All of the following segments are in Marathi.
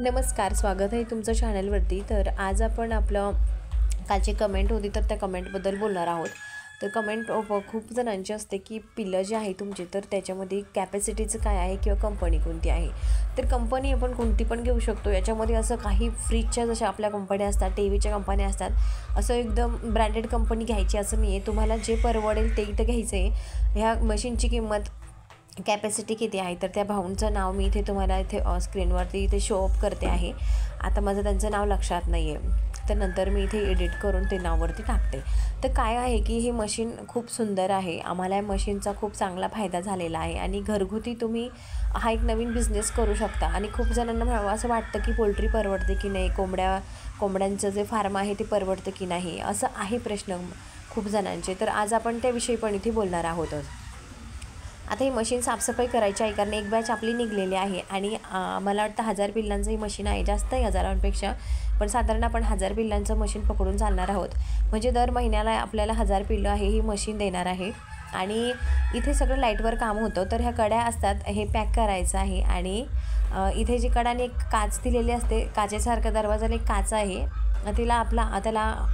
नमस्कार, स्वागत आहे तुमचं चॅनलवरती. तर आज आपण आपलं कालची कमेंट होती तर त्या कमेंटबद्दल बोलणार आहोत. तर कमेंट खूप जणांची असते की पिल्लं जे आहे तुमचे तर त्याच्यामध्ये कॅपॅसिटीचं काय आहे किंवा कंपनी कोणती आहे. तर कंपनी आपण कोणती पण घेऊ शकतो. याच्यामध्ये असं काही फ्रीजच्या जशा आपल्या कंपन्या असतात, टी व्हीच्या कंपन्या असतात, असं एकदम ब्रँडेड कंपनी घ्यायची असं नाही आहे. तुम्हाला जे परवडेल ते इथं घ्यायचं आहे. ह्या मशीनची किंमत कॅपॅसिटी किती आहे तर त्या भाऊंचं नाव मी इथे तुम्हाला इथे स्क्रीनवरती इथे शो अप करते आहे. आता माझं त्यांचं नाव लक्षात नाही आहे, तर नंतर मी इथे एडिट करून ते नाववरती टाकते. तर काय आहे की हे मशीन खूप सुंदर आहे. आम्हाला या मशीनचा खूप चांगला फायदा झालेला आहे आणि घरगुती तुम्ही हा एक नवीन बिझनेस करू शकता. आणि खूप जणांना असं वाटतं की पोल्ट्री परवडते की नाही, कोंबड्यांचं जे फार्म आहे ते परवडतं की नाही, असं आहे प्रश्न खूप जणांचे. तर आज आपण त्याविषयी पण इथे बोलणार आहोतच. आता ही मशीन साफसफाई करायची आहे कारण एक बॅच आपली निघलेली आहे आणि मला वाटतं 1000 पिल्लांचं ही मशीन आहे. जास्त आहे हजारांपेक्षा, पण साधारण आपण 1000 पिल्लांचं मशीन पकडून चालणार आहोत. म्हणजे दर महिन्याला आपल्याला 1000 पिल्लं आहे ही मशीन देणार आहे. आणि इथे सगळं लाईटवर काम होतं. तर ह्या कड्या असतात, हे पॅक करायचं आहे. आणि इथे जी कडाने एक काच दिलेली असते, काचेसारखं दरवाजाला एक काच आहे, त्याला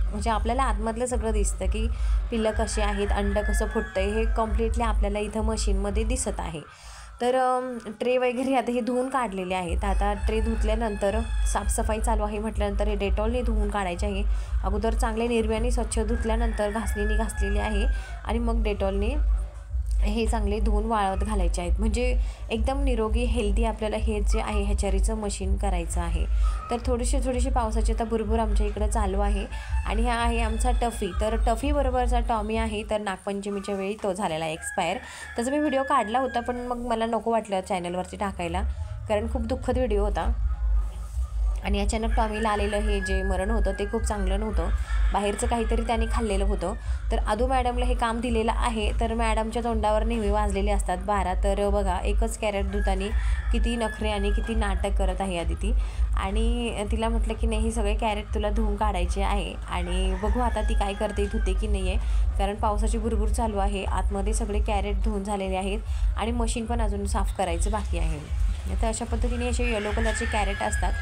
म्हणजे आपल्याला आतमधलं सगळं दिसतं की पिल्लं कशी आहेत, अंडं कसं फुटतं आहे, हे कम्प्लिटली आपल्याला इथं मशीनमध्ये दिसत आहे. तर ट्रे वगैरे आता हे धुवून काढलेले आहेत. आता ट्रे धुतल्यानंतर साफसफाई चालू आहे म्हटल्यानंतर हे डेटॉलने धुवून काढायचे आहे. अगोदर चांगले निर्व्याने स्वच्छ धुतल्यानंतर घासणीने घासलेले आहे आणि मग डेटॉलने हे चांगले धुवून वाळत घालायचे आहेत. म्हणजे एकदम निरोगी हेल्दी आपल्याला हे जे आहे ह्याचरीचं मशीन करायचं आहे. तर थोडीशी पावसाची आता भुरभुर आमच्या इकडं चालू आहे. आणि हा आहे आमचा टफी. तर टफीबरोबरचा टॉमी आहे. तर नागपंचमीच्या वेळी तो झालेला एक्सपायर. त्याचा मी व्हिडिओ काढला होता, पण मग मला नको वाटलं चॅनलवरती टाकायला, कारण खूप दुःखद व्हिडिओ होता. आणि अचानक टॉमीला आलेलं हे जे मरण होतं ते खूप चांगलं नव्हतं. बाहेरचं काहीतरी त्याने खाल्लेलं होतं. तर आदू मॅडमला हे काम दिलेलं आहे. तर मॅडमच्या तोंडावर नेहमी वाजलेले असतात 12. तर बघा, एकच कॅरेट धुतानी किती नखरे आणि किती नाटक करत आहे आदिती. आणि तिला म्हटलं की नाही, हे सगळे कॅरेट तुला धुवून काढायचे आहे. आणि बघू आता ती काय करते, धुते की नाही आहे, कारण पावसाची भुरभुर चालू आहे. आतमध्ये सगळे कॅरेट धुवून झालेले आहेत आणि मशीन पण अजून साफ करायचं बाकी आहे. तर अशा पद्धतीने असे येलो कलरचे कॅरेट असतात.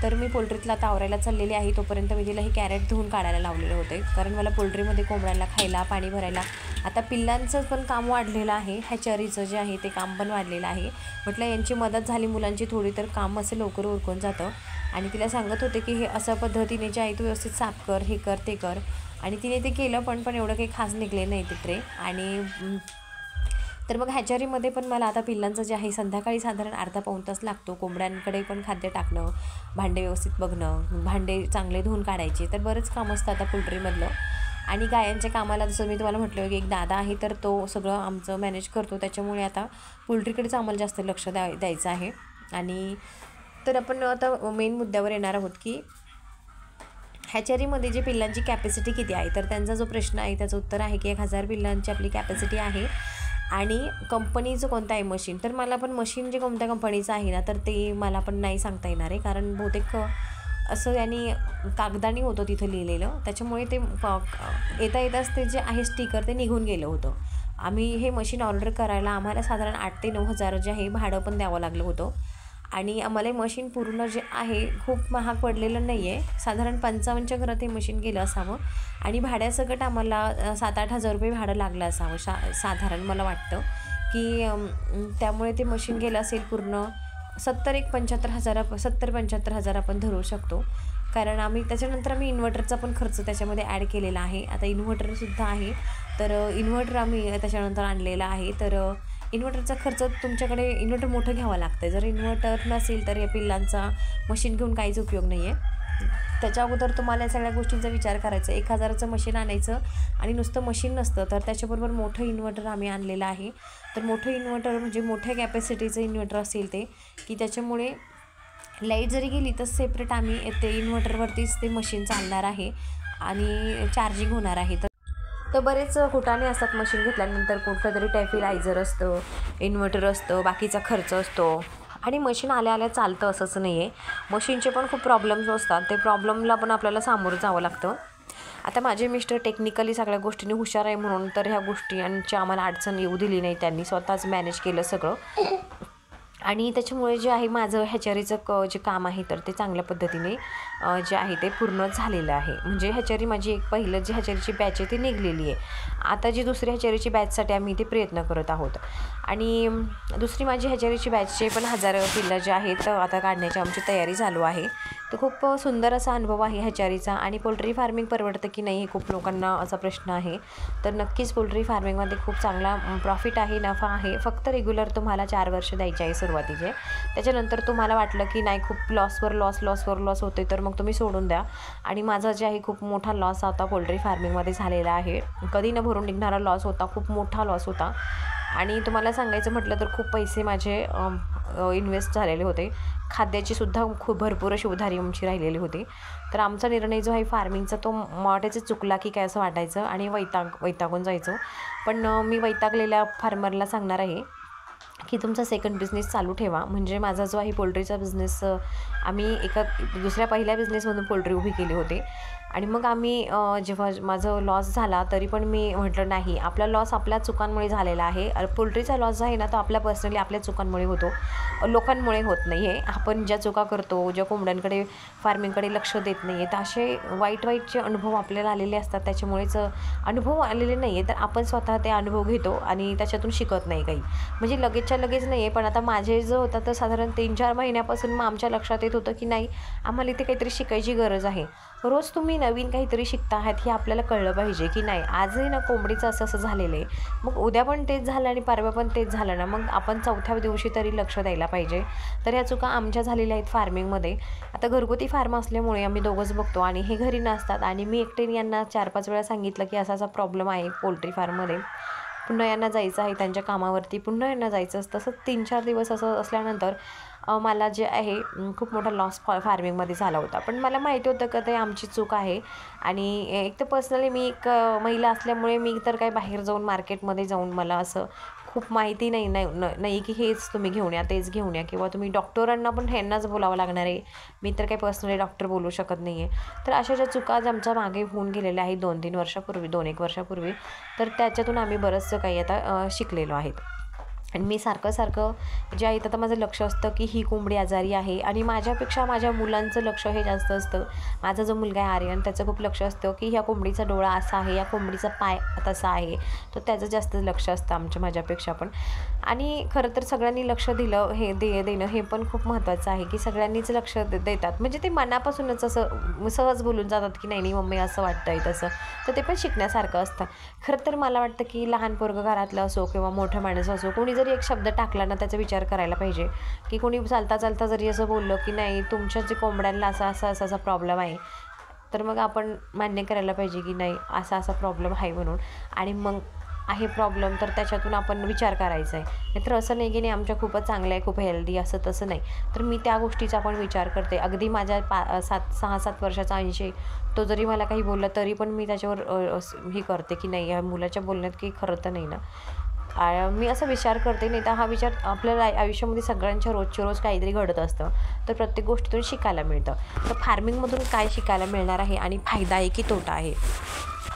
तर मी पोल्ट्रीतला आता आवरायला चाललेली आहे. तोपर्यंत मी तिला हे कॅरेट धुवून काढायला लावलेले होते, कारण मला पोल्ट्रीमध्ये कोंबड्यांना खायला पाणी भरायला आता पिल्लांचं पण काम वाढलेलं आहे. हॅचरीचं जे आहे ते काम पण वाढलेलं आहे. म्हटलं यांची मदत झाली मुलांची थोडी तर काम असं लवकर उरकून जातं. आणि तिला सांगत होते की हे असं पद्धतीने जे आहे तू व्यवस्थित साफ कर, हे कर ते कर. आणि तिने ते केलं, पण एवढं काही खास निघले नाही ते ट्रे. आणि तर मग हॅचरीमध्ये पण मला आता पिल्लांचं जे आहे संध्याकाळी साधारण अर्धा पाऊण तास लागतो. कोंबड्यांकडे पण खाद्य टाकणं, भांडे व्यवस्थित बघणं, भांडे चांगले धुवून काढायचे, तर बरंच काम असतं आता पोल्ट्रीमधलं. आणि गायांच्या कामाला जसं मी तुम्हाला म्हटलं की एक दादा आहे, तर तो सगळं आमचं मॅनेज करतो. त्याच्यामुळे आता पोल्ट्रीकडेच आम्हाला जास्त लक्ष द्यायचं आहे. आणि तर आपण आता मेन मुद्द्यावर येणार आहोत की हॅचरीमध्ये जे पिल्लांची कॅपॅसिटी किती आहे. तर त्यांचा जो प्रश्न आहे त्याचं उत्तर आहे की 1000 पिल्लांची आपली कॅपॅसिटी आहे. आणि कंपनीचं कोणतं आहे मशीन, तर मला पण मशीन जे कोणत्या कंपनीचं आहे ना, तर ते मला पण नाही सांगता येणार आहे, कारण बहुतेक असं यांनी कागदानी होतं तिथं लिहिलेलं. त्याच्यामुळे ते येताच ते जे आहे स्टिकर ते निघून गेलं होतं. आम्ही हे मशीन ऑर्डर करायला आम्हाला साधारण 8 ते 9 हजार जे आहे भाडं पण द्यावं लागलं होतं. आणि आम्हाला हे मशीन पूर्ण जे आहे खूप महाग पडलेलं नाही आहे. साधारण 55च्या घरात हे मशीन गेलं असावं. आणि भाड्यासकट आम्हाला 7-8 हजार रुपये भाडं लागलं असावं साधारण मला वाटतं की त्यामुळे ते मशीन गेलं असेल पूर्ण 70-75 हजार आपण धरू शकतो. कारण त्याच्यानंतर आम्ही इन्व्हर्टरचा पण खर्च त्याच्यामध्ये ॲड केलेला आहे. आता इन्व्हर्टरसुद्धा आहे, तर इन्व्हर्टर आम्ही त्याच्यानंतर आणलेला आहे. तर इन्व्हर्टरचा खर्च तुमच्याकडे इन्व्हर्टर मोठं घ्यावं लागतं. जर इन्व्हर्टर नसेल तर या पिल्लांचा मशीन घेऊन काहीच उपयोग नाही आहे. त्याच्या अगोदर तुम्हाला या सगळ्या गोष्टींचा विचार करायचा. 1000चं मशीन आणायचं आणि नुसतं मशीन नसतं, तर त्याच्याबरोबर मोठं इन्व्हर्टर आम्ही आणलेलं आहे. तर मोठं इन्व्हर्टर म्हणजे मोठ्या कॅपॅसिटीचं इन्व्हर्टर असेल ते, की त्याच्यामुळे लाईट जरी गेली तर सेपरेट आम्ही ते इन्व्हर्टरवरतीच ते मशीन चालणार आहे आणि चार्जिंग होणार आहे. तर बरेच कुटाणे असतात मशीन घेतल्यानंतर. कुठलं तरी टॅफिलायझर असतं, इन्व्हर्टर असतं, बाकीचा खर्च असतो. आणि मशीन आल्या चालतं असंच नाही आहे. मशीनचे पण खूप प्रॉब्लेम्स असतात. ते प्रॉब्लेमला पण आपल्याला सामोरं जावं लागतं. आता माझे मिस्टर टेक्निकली सगळ्या गोष्टींनी हुशार आहे, म्हणून तर ह्या गोष्टींची आम्हाला अडचण येऊ दिली नाही. त्यांनी स्वतःच मॅनेज केलं सगळं. आणि त्याच्यामुळे जे आहे माझं ह्याचरीचं जे काम आहे तर ते चांगल्या पद्धतीने जे आहे ते पूर्ण झालेलं आहे. म्हणजे ह्याचरी माझी एक पहिलं जी ह्याचरीची बॅच आहे ती निघलेली आहे. आता जी दुसरी ह्याचरीची बॅचसाठी आम्ही ते प्रयत्न करत आहोत. आणि दुसरी माझी ह्याचरीची बॅचचे पण 1000 पिल्लं जे आहेत आता काढण्याची आमची तयारी चालू आहे. तर खूप सुंदर असा अनुभव आहे ह्याचरीचा. आणि पोल्ट्री फार्मिंग परवडतं की नाही हे खूप लोकांना असा प्रश्न आहे. तर नक्कीच पोल्ट्री फार्मिंगमध्ये खूप चांगला प्रॉफिट आहे, नफा आहे. फक्त रेग्युलर तुम्हाला 4 वर्ष द्यायचे आहे सुरुवातीचे. त्याच्यानंतर तुम्हाला वाटलं की नाही खूप लॉस होते तर मग तुम्ही सोडून द्या. आणि माझा जे आहे खूप मोठा लॉस आता पोल्ट्री फार्मिंगमध्ये झालेला आहे. कधी न भरून निघणारा लॉस होता, खूप मोठा लॉस होता. आणि तुम्हाला सांगायचं म्हटलं तर खूप पैसे माझे इन्व्हेस्ट झालेले होते. खाद्याची सुद्धा खूप भरपूर अशी उधारी आमची राहिलेली होती. तर आमचा निर्णय जो आहे फार्मिंगचा तो मोठ्याच चुकला की काय असं वाटायचं आणि वैतागून जायचो. पण मी वैतागलेल्या फार्मरला सांगणार आहे की तुमचा सेकंड बिझनेस चालू ठेवा. म्हणजे माझा जो आहे पोल्ट्रीचा बिझनेस आम्ही एका दुसऱ्या पहिल्या बिझनेसमधून पोल्ट्री उभी केली होती. आणि मग आम्ही जेव्हा माझं लॉस झाला तरी पण मी म्हटलं नाही, आपला लॉस आपल्या चुकांमुळे झालेला आहे. पोल्ट्रीचा लॉस जो आहे ना तो आपल्या पर्सनली आपल्या चुकांमुळे होतो, लोकांमुळे होत नाही आहे. आपण ज्या चुका करतो, ज्या कोंबड्यांकडे फार्मिंगकडे लक्ष देत नाही आहे, तर असे वाईट जे अनुभव आपल्याला आलेले असतात. त्याच्यामुळेच अनुभव आलेले नाही आहे तर आपण स्वतः ते अनुभव घेतो आणि त्याच्यातून शिकत नाही काही. म्हणजे लगेचच्या लगेच नाही आहे. पण आता माझे जो होता तर साधारण 3-4 महिन्यापासून मग आमच्या लक्षात येत होतं की नाही, आम्हाला इथे काहीतरी शिकायची गरज आहे. रोज तुम्ही नवीन काहीतरी शिकता आहात हे आपल्याला कळलं पाहिजे की नाही, आजही ना कोंबडीचं असं झालेलं आहे, मग उद्या पण तेच झालं आणि परवा पण तेच झालं ना, मग आपण 4थ्या दिवशी तरी लक्ष द्यायला पाहिजे. तर ह्या चुका आमच्या झालेल्या आहेत फार्मिंगमध्ये. आता घरगुती फार्म असल्यामुळे आम्ही दोघंच बघतो आणि हे घरी नसतात. आणि मी एकटीने यांना 4-5 वेळा सांगितलं की असा प्रॉब्लेम आहे पोल्ट्री फार्ममध्ये. पुन्हा यांना जायचं आहे त्यांच्या कामावरती, पुन्हा यांना जायचं असतं. तसं 3-4 दिवस असं असल्यानंतर मला जे आहे खूप मोठा लॉस फार्मिंगमध्ये झाला होता. पण मला माहिती होतं का ते आमची चूक आहे. आणि एक तर पर्सनली मी एक महिला असल्यामुळे मी तर काही बाहेर जाऊन मार्केटमध्ये जाऊन मला असं खूप माहिती नाही की हेच तुम्ही घेऊन या, तेच घेऊन या, किंवा तुम्ही डॉक्टरांना पण ह्यांनाच बोलावं लागणार आहे. मी तर काही पर्सनली डॉक्टर बोलू शकत नाही आहे. तर अशा ज्या चुका आमच्या मागे होऊन गेलेल्या आहेत 2-3 वर्षापूर्वी, 2-1 वर्षापूर्वी, तर त्याच्यातून आम्ही बरंचसं काही आता शिकलेलो आहेत. आणि मी सारखं जे आहे आता माझं लक्ष असतं की ही कोंबडी आजारी आहे. आणि माझ्यापेक्षा माझ्या मुलांचं लक्ष हे जास्त असतं. माझा जो मुलगा आहे आर्यन, त्याचं खूप लक्ष असतं की ह्या कोंबडीचा डोळा असा आहे, या कोंबडीचा पाय तसा आहे. तर त्याचं जास्त लक्ष असतं माझ्यापेक्षा पण. आणि खरं तर सगळ्यांनी लक्ष दिलं हे देणं हे पण खूप महत्त्वाचं आहे की सगळ्यांनीच लक्ष देतात. म्हणजे ते मनापासूनच असं सहज बोलून जातात की नाही मम्मी असं वाटतंय तसं. तर ते पण शिकण्यासारखं असतं. खरं तर मला वाटतं की लहान पोरगं घरातलं असो किंवा मोठं माणूस असो, कोणी जरी एक शब्द टाकला ना त्याचा विचार करायला पाहिजे. की कोणी चालता जरी असं बोललं की नाही तुमच्या जे कोंबड्यांना असा प्रॉब्लेम आहे, तर मग आपण मान्य करायला पाहिजे की नाही असा प्रॉब्लेम आहे म्हणून. आणि मग आहे प्रॉब्लेम तर त्याच्यातून आपण विचार करायचा आहे. नाहीतर असं नाही की नाही आमच्या खूपच चांगलं आहे, खूप हेल्दी असं तसं नाही. तर मी त्या गोष्टीचा पण विचार करते. अगदी माझ्या 6-7 वर्षाचा अंशी तो जरी मला काही बोलला तरी पण मी त्याच्यावर हे करते की नाही या मुलाच्या बोलण्यात काही खरं तर नाही ना. मी असा विचार करते. नाही तर हा विचार आपल्याला आयुष्यामध्ये सगळ्यांच्या रोज काहीतरी घडत असतं. तर प्रत्येक गोष्टीतून शिकायला मिळतं. तर फार्मिंगमधून काय शिकायला मिळणार आहे आणि फायदा आहे की तोटा आहे,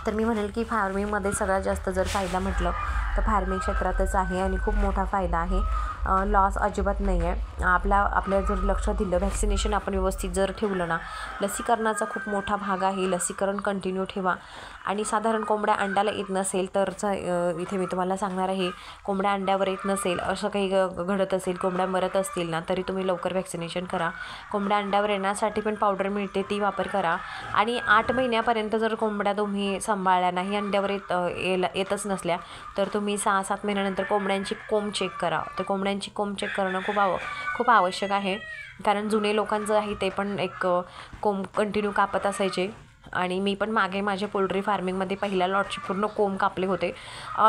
तर मी म्हणेल की फार्मिंगमध्ये सगळ्यात जास्त जर फायदा म्हटलं तर फार्मिंग क्षेत्रातच आहे. आणि खूप मोठा फायदा आहे. लॉस अजिबात नाही आहे. आपल्या जर लक्ष दिलं, व्हॅक्सिनेशन आपण व्यवस्थित जर ठेवलं ना, लसीकरणाचा खूप मोठा भाग आहे. लसीकरण कंटिन्यू ठेवा. आणि साधारण कोंबड्या अंड्याला येत नसेल तरच इथे मी तुम्हाला सांगणार आहे, कोंबड्या अंड्यावर येत नसेल असं काही घडत असेल, कोंबड्या मरत असतील ना, तरी तुम्ही लवकर व्हॅक्सिनेशन करा. कोंबड्या अंड्यावर येण्यासाठी पण पावडर मिळते, ती वापर करा. आणि 8 महिन्यापर्यंत जर कोंबड्या तुम्ही सांभाळल्या नाही, अंड्यावर येतच नसल्या, तर तुम्ही 6-7 महिन्यानंतर कोंबड्यांची कोंब चेक करा. तर कोंबड्यांची कोंब चेक करणं खूप आवश्यक आहे. कारण जुने लोकांचं आहे ते पण एक कोंब कंटिन्यू कापत असायचे. आणि मी पण मागे माझ्या पोल्ट्री फार्मिंगमध्ये पहिल्या लॉटचे पूर्ण कोंब कापले होते.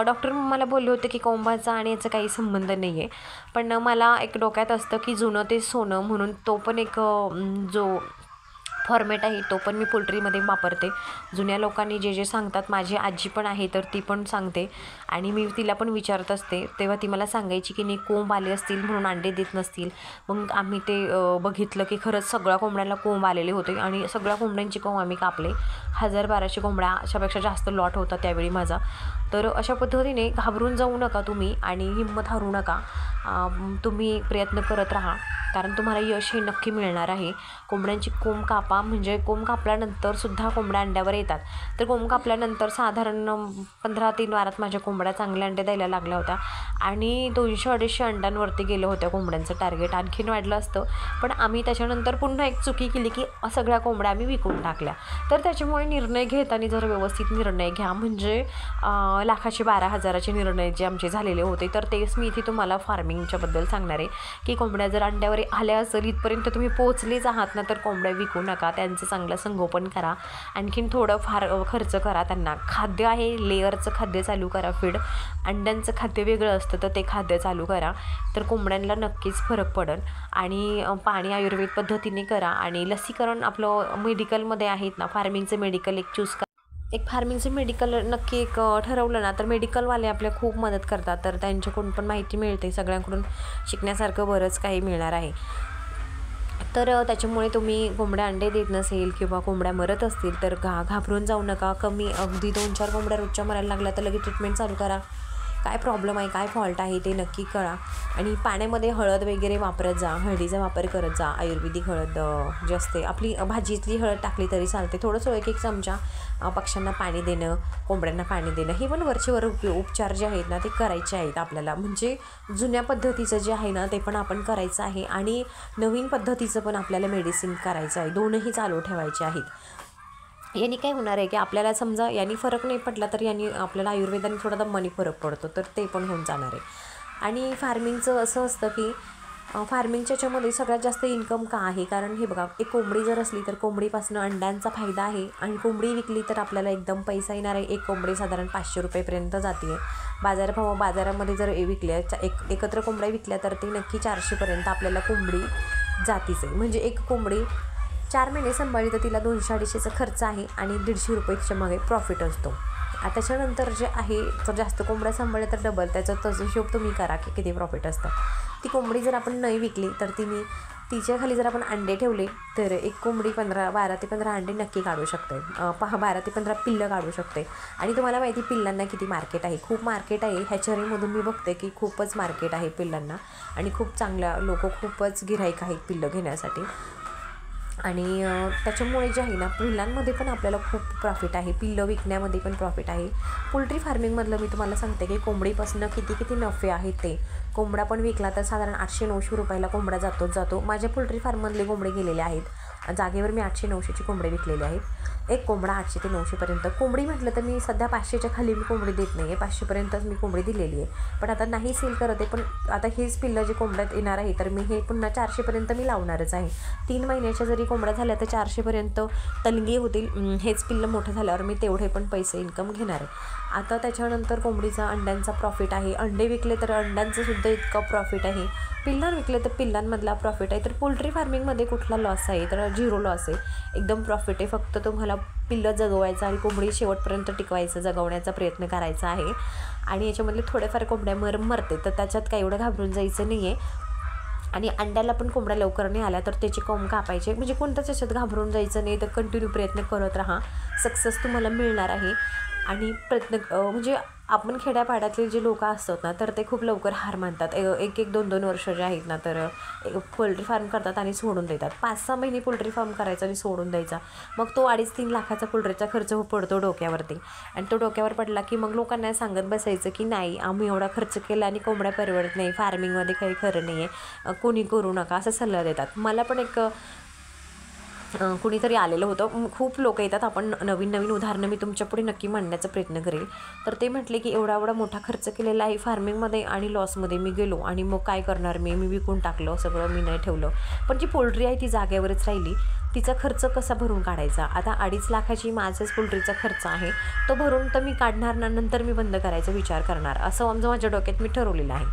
डॉक्टर मला बोलले होते की कोंबाचा आणि याचा काही संबंध नाही आहे. पण मला एक डोक्यात असतं की जुनं ते सोनं म्हणून तो पण एक जो फॉर्मॅट आहे तो पण मी पोल्ट्रीमध्ये वापरते. जुन्या लोकांनी जे सांगतात, माझी आजी पण आहे तर ती पण सांगते. आणि मी तिला पण विचारत असते, तेव्हा ती मला सांगायची की नाही कोंब आले असतील म्हणून अंडे देत नसतील. मग आम्ही ते बघितलं की खरंच सगळ्या कोंबड्यांना कोंब आलेले होते. आणि सगळ्या कोंबड्यांची कोंब आम्ही कापले. 1000-1200 कोंबड्या अशापेक्षा जास्त लॉट होता त्यावेळी माझा. तर अशा पद्धतीने घाबरून जाऊ नका तुम्ही आणि हिंमत हरू नका. तुम्ही प्रयत्न करत राहा, कारण तुम्हाला यश हे नक्की मिळणार आहे. कोंबड्यांची कोंब कापा, म्हणजे कोंब कापल्यानंतरसुद्धा कोंबड्या अंड्यावर येतात. तर कोंब कापल्यानंतर साधारण 15-3 वारात माझ्या कोंबड्या चांगल्या अंडे द्यायला लागल्या होत्या आणि 200-250 अंड्यांवरती गेलं होतं कोंबड्यांचं टार्गेट. आणखीन वाढलं असतं, पण आम्ही त्याच्यानंतर पुन्हा एक चुकी केली की सगळ्या कोंबड्या आम्ही विकून टाकल्या. तर त्याच्यामुळे निर्णय घेताना जर व्यवस्थित निर्णय घ्या, म्हणजे लाखाचे 12,000चे निर्णय जे आमचे झालेले होते, तर तेच मी इथे तुम्हाला फार्मिंगच्याबद्दल सांगणार आहे की कोंबड्या जर अंड्यावर आल्या असेल इथपर्यंत तुम्ही पोहोचलेच आहात ना, तर कोंबड्या विकू नका, त्यांचं चांगलं संगोपन करा. आणखीन थोडं फार खर्च करा. त्यांना खाद्य आहे, लेअरचं खाद्य चालू करा, फीड. अंड्यांचं खाद्य वेगळं असतं, तर ते खाद्य चालू करा, तर कोंबड्यांना नक्कीच फरक पडेल. आणि पाणी आयुर्वेद पद्धतीने करा. आणि लसीकरण आपलं मेडिकलमध्ये आहेत ना, फार्मिंगचं मेडिकल एक चूज करा. एक फार्मिंगचं मेडिकल नक्की एक ठरवलं ना, तर मेडिकलवाले आपल्या खूप मदत करतात. तर त्यांच्याकडून पण माहिती मिळते, सगळ्यांकडून शिकण्यासारखं बरंच काही मिळणार आहे. तर त्याच्यामुळे तुम्ही कोंबड्या अंडे देत नसेल किंवा कोंबड्या मरत असतील तर घाबरून जाऊ नका. कमी अगदी 2-4 कोंबड्या रोजच्या मरायला लागल्या तर लगेच ट्रीटमेंट चालू करा. काय प्रॉब्लेम आहे, काय फॉल्ट आहे ते नक्की कळा. आणि पाण्यामध्ये हळद वगैरे वापरत जा, हळदीचा वापर करत जा. आयुर्वेदिक हळद जी असते, आपली भाजीतली हळद टाकली तरी चालते. थोडंसं 1-1 चमचा पक्ष्यांना पाणी देणं, कोंबड्यांना पाणी देणं, हे पण वरचेवर उपचार जे आहेत ना ते करायचे आहेत आपल्याला. म्हणजे जुन्या पद्धतीचं जे आहे ना ते पण आपण करायचं आहे आणि नवीन पद्धतीचं पण आपल्याला मेडिसिन करायचं आहे. दोनही चालू ठेवायचे आहेत. यांनी काय होणार आहे की आपल्याला समजा यांनी फरक नाही पडला तर यांनी आपल्याला आयुर्वेदाने थोडा दमाने फरक पडतो, तर ते पण होऊन जाणार आहे. आणि फार्मिंगचं असं असतं की फार्मिंगच्या याच्यामध्ये सगळ्यात जास्त इन्कम का आहे, कारण हे बघा, एक कोंबडी जर असली तर कोंबडीपासून अंड्यांचा फायदा आहे आणि कोंबडी विकली तर आपल्याला एकदम पैसा येणार आहे. एक कोंबडी साधारण 500 रुपयेपर्यंत जाते आहे. बाजारामध्ये जर विकल्या एकत्र कोंबड्या विकल्या तर ते नक्की 400पर्यंत आपल्याला कोंबडी जातीच आहे. म्हणजे एक कोंबडी 4 महिने सांभाळली तर तिला 200-250चा खर्च आहे आणि 150 रुपयेच्या मागे प्रॉफिट असतो. त्याच्यानंतर जे आहे, जर जास्त कोंबड्या सांभाळल्या तर डबल, त्याचा तसं हिशोब तुम्ही करा की किती प्रॉफिट असतं. ती कोंबडी जर आपण नाही विकली तर तिच्या खाली जर आपण अंडे ठेवले तर एक कोंबडी 12 ते 15 अंडे नक्की काढू शकते. 12 ते 15 पिल्लं काढू शकते. आणि तुम्हाला माहिती पिल्लांना किती मार्केट आहे, खूप मार्केट आहे. ह्याच्यामधून मी बघते की खूपच मार्केट आहे पिल्लांना आणि खूप चांगल्या खूपच गिऱ्हाईक आहेत पिल्लं घेण्यासाठी. आणि त्याच्यामुळे जे आहे ना, पिल्लांमध्ये पण आपल्याला खूप प्रॉफिट आहे, पिल्लं विकण्यामध्ये पण प्रॉफिट आहे. पोल्ट्री फार्मिंगमधलं मी तुम्हाला सांगते की कोंबडीपासून किती नफे आहेत ते. कोंबडा पण विकला तर साधारण 800-900 रुपयाला कोंबडा जातो. माझ्या पोल्ट्री फार्ममधले कोंबडे गेलेले आहेत. जागेवर मी 800-900ची कोंबडे विकलेले आहेत. एक कोंबडा 800 ते 900पर्यंत. कोंबडी म्हटलं तर मी सध्या 500च्या खाली मी कोंबडी देत नाही आहे, 500पर्यंतच मी कोंबडी दिलेली आहे. पण आता नाही सेल करत आहे, पण आता हेच पिल्लं जे कोंबड्यात येणार आहे तर मी हे पुन्हा 400पर्यंत मी लावणारच आहे. 3 महिन्याच्या जरी कोंबड्या झाल्या तर 400पर्यंत तलगी होतील. हेच पिल्लं मोठं झाल्यावर मी तेवढे पण पैसे इन्कम घेणार आहे. आता त्याच्यानंतर कोंबडीचा अंड्यांचा प्रॉफिट आहे. अंडे विकले तर अंड्यांचं सुद्धा इतकं प्रॉफिट आहे. पिल्लां विकले तर पिल्लांमधला प्रॉफिट आहे. तर पोल्ट्री फार्मिंगमध्ये कुठला लॉस आहे, तर 0 लॉस आहे, एकदम प्रॉफिट आहे. फक्त तुम्हाला पिल्लं जगवायचं आणि कोंबडी शेवटपर्यंत टिकवायचं, जगवण्याचा प्रयत्न करायचा आहे. आणि याच्यामधले थोडेफार कोंबड्या मरते तर त्याच्यात काही एवढं घाबरून जायचं नाही आहे. आणि अंड्याला पण कोंबड्या लवकर नाही आल्या तर त्याचे कोंब कापायचे, म्हणजे कोणत्याच याच्यात घाबरून जायचं नाही. तर कंटिन्यू प्रयत्न करत राहा, सक्सेस तुम्हाला मिळणार आहे. आणि म्हणजे आपण खेड्यापाड्यातले जे लोक असतात ना तर ते खूप लवकर हार मानतात. 1-2 वर्ष जे आहेत ना तर पोल्ट्री फार्म करतात आणि सोडून देतात. 5-6 महिने पोल्ट्री फार्म करायचा आणि सोडून द्यायचा. मग तो 2.5-3 लाखाचा पोल्ट्रीचा खर्च पडतो डोक्यावरती. आणि तो डोक्यावर पडला की मग लोकांना सांगत बसायचं की नाही, आम्ही एवढा खर्च केला आणि कोंबड्या परवडत नाही, फार्मिंगमध्ये काही खरं नाही आहे, कोणी करू नका, असं सल्ला देतात. मला पण एक कुणीतरी आलेलं होतं. खूप लोक येतात, आपण नवीन उदाहरणं मी तुमच्यापुढे नक्की मांडण्याचा प्रयत्न करेल. तर ते म्हटले की एवढा मोठा खर्च केलेला आहे फार्मिंगमध्ये आणि लॉसमध्ये मी गेलो आणि मग काय करणार, मी विकून टाकलं सगळं, मी नाही ठेवलं. पण जी पोल्ट्री आहे ती जागेवरच राहिली. तिचा खर्च कसा भरून काढायचा. आता 2.5 लाखाची माझ्याच पोल्ट्रीचा खर्च आहे, तो भरून तर मी काढणार ना, नंतर मी बंद करायचा विचार करणार, असं माझ्या डोक्यात मी ठरवलेलं आहे.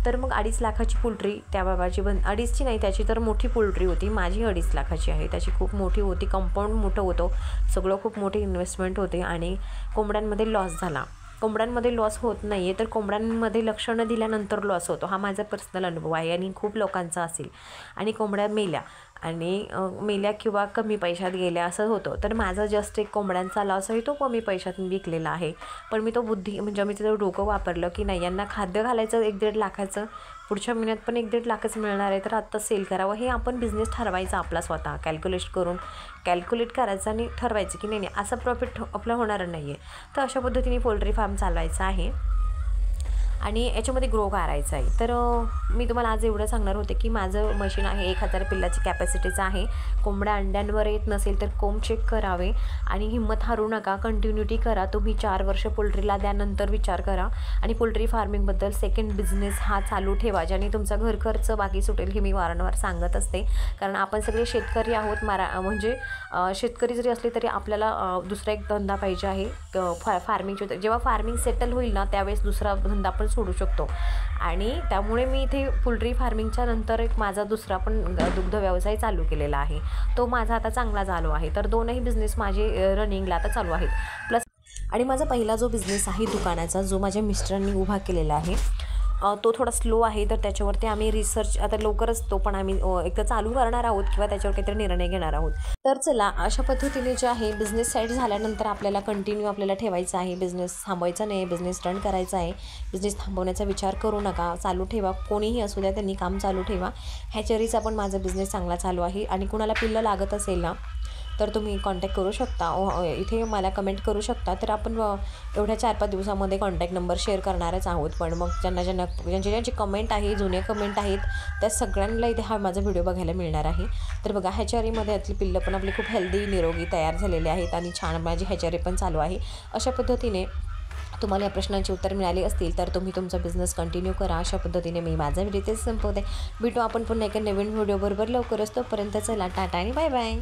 तर मग 2.5 लाखाची पोल्ट्री त्या बाबाची 2.5ची नाही, त्याची तर मोठी पोल्ट्री होती. माझी 2.5 लाखाची आहे, त्याची खूप मोठी होती, कंपाऊंड मोठं होतं, सगळं खूप मोठी इन्व्हेस्टमेंट होते. आणि कोंबड्यांमध्ये लॉस झाला. कोंबड्यांमध्ये लॉस होत नाही आहे, तर कोंबड्यांमध्ये लक्ष न दिल्यानंतर लॉस होतो, हा माझा पर्सनल अनुभव आहे आणि खूप लोकांचा असेल. आणि कोंबड्या मेल्या आणि मेल्या किंवा कमी पैशात गेल्या असं होतं. तर माझा जस्ट एक कोंबड्यांचा लॉसही तो कमी पैशात विकलेला आहे. पण मी तो बुद्धी म्हणजे मी तिथं डोकं वापरलं की नाही, यांना खाद्य घालायचं 1-1.5 लाखाचं, पुढच्या महिन्यात पण 1-1.5 लाखच मिळणार आहे, तर आत्ता सेल करावं. हे आपण बिझनेस ठरवायचा आपला स्वतः कॅल्क्युलेट करायचं आणि ठरवायचं की नाही असं प्रॉफिट आपलं होणार नाही आहे. तर अशा पद्धतीने पोल्ट्री फार्म चालवायचा आहे आणि याच्यामध्ये ग्रो करायचं आहे. तर मी तुम्हाला आज एवढं सांगणार होते की माझं मशीन आहे 1000 पिल्लाची कॅपॅसिटीचं आहे. कोंबड्या अंड्यांवर येत नसेल तर कोंब चेक करावे आणि हिंमत हारू नका, कंटिन्युटी करा. तुम्ही 4 वर्ष पोल्ट्रीला द्यानंतर विचार करा आणि पोल्ट्री फार्मिंगबद्दल सेकंड बिझनेस हा चालू ठेवा, ज्याने तुमचा घर खर्च बाकी सुटेल. हे मी वारंवार सांगत असते, कारण आपण सगळे शेतकरी आहोत. म्हणजे शेतकरी जरी असले तरी आपल्याला दुसरा एक धंदा पाहिजे आहे फार्मिंगचे. जेव्हा फार्मिंग सेटल होईल ना त्यावेळेस दुसरा धंदा आपण सोडू शकतो. आणि त्यामुळे मी इथे पोल्ट्री फार्मिंगच्या नंतर एक माझा दुसरा पण दुग्ध व्यवसाय चालू केलेला आहे. तो माझा आता चांगला चालू आहे. तर दोनही बिझनेस माझे रनिंगला आता चालू आहेत. प्लस आणि माझा पहिला जो बिझनेस आहे दुकानाचा, जो माझ्या मिस्टरांनी उभा केलेला आहे, तो थोडा स्लो आहे. तर त्याच्यावरती आम्ही रिसर्च आता लवकरच तो पण आम्ही एकदा चालू करणार आहोत किंवा त्याच्यावर काहीतरी निर्णय घेणार आहोत. तर चला, अशा पद्धतीने जे आहे बिझनेस साईड झाल्यानंतर आपल्याला कंटिन्यू आपल्याला ठेवायचं आहे. बिझनेस थांबवायचा नाही, बिझनेस रन करायचा आहे. बिझनेस थांबवण्याचा विचार करू नका, चालू ठेवा. कोणीही असू द्या त्यांनी काम चालू ठेवा. हॅचरीचा पण माझा बिझनेस चांगला चालू आहे. आणि कुणाला पिल्लं लागत असेल ना तर तुम्ही कॉन्टॅक्ट करू शकता, इथे मला कमेंट करू शकता. तर आपण एवढ्या 4-5 दिवसामध्ये कॉन्टॅक्ट नंबर शेअर करणारच आहोत. पण मग ज्यांची कमेंट आहे, जुने कमेंट आहेत, त्या सगळ्यांना इथे हा माझा व्हिडिओ बघायला मिळणार आहे. तर बघा, हॅचरीमध्ये यातली पिल्लं पण आपली खूप हेल्दी निरोगी तयार झालेले आहेत आणि छान माझी हॅचरी पण चालू आहे. अशा पद्धतीने तुम्हाला या प्रश्नांची उत्तर मिळाली असतील तर तुम्ही तुमचा बिझनेस कंटिन्यू करा. अशा पद्धतीने मी माझा व्हिडिओ तेच संपवते. भेटू आपण पुन्हा एका नवीन व्हिडिओ बरोबर लवकरच. तोपर्यंत चला, टाटा आणि बाय बाय.